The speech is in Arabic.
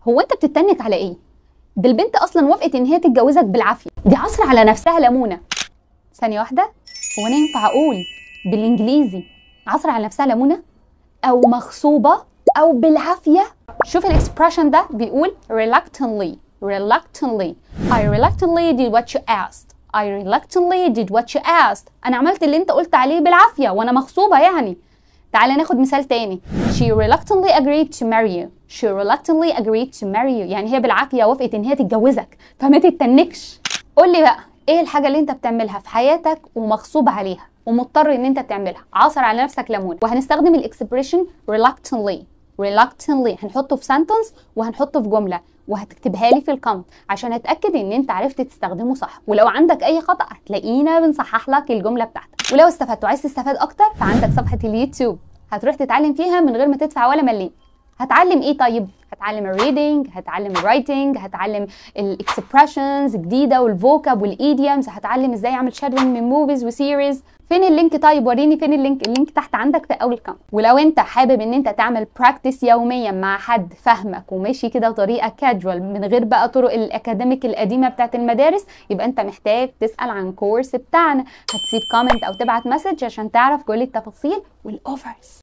هو انت بتتنك على ايه؟ دي البنت اصلا وافقت ان هي تتجوزك بالعافيه، دي عصر على نفسها ليمونه. ثانيه واحده، هو انا ينفع اقول بالانجليزي عصر على نفسها ليمونه او مغصوبه او بالعافيه؟ شوف الاكسبريشن ده بيقول reluctantly. I reluctantly did what you asked. I reluctantly did what you asked. انا عملت اللي انت قلت عليه بالعافيه وانا مغصوبه يعني. تعالى ناخد مثال تاني. She reluctantly agreed to marry you. She reluctantly agreed to marry you. يعني هي بالعافيه وافقت ان هي تتجوزك، فما تتنكش. قول لي بقى ايه الحاجه اللي انت بتعملها في حياتك ومغصوب عليها ومضطر ان انت تعملها، عصر على نفسك ليمونه. وهنستخدم الاكسبريشن reluctantly. هنحطه في سنتنس وهنحطه في جمله وهتكتبها لي في الكومنت عشان اتاكد ان انت عرفت تستخدمه صح، ولو عندك اي خطا هتلاقينا بنصحح لك الجمله بتاعتك. ولو استفدت وعايز تستفاد اكتر فعندك صفحه اليوتيوب هتروح تتعلم فيها من غير ما تدفع ولا مليم. هتعلم ايه طيب؟ هتعلم الريدنج، هتعلم الرايتنج، هتعلم الاكسبريشنز جديده والفوكاب والايديومز، هتعلم ازاي اعمل شادوينج من موفيز وسيريز. فين اللينك طيب؟ وريني فين اللينك. اللينك تحت عندك في اول الكومنت. ولو انت حابب ان انت تعمل براكتس يوميا مع حد فاهمك وماشي كده بطريقه كاجوال من غير بقى طرق الاكاديميك القديمه بتاعت المدارس، يبقى انت محتاج تسال عن كورس بتاعنا. هتسيب كومنت او تبعت مسج عشان تعرف كل التفاصيل والاوفرز.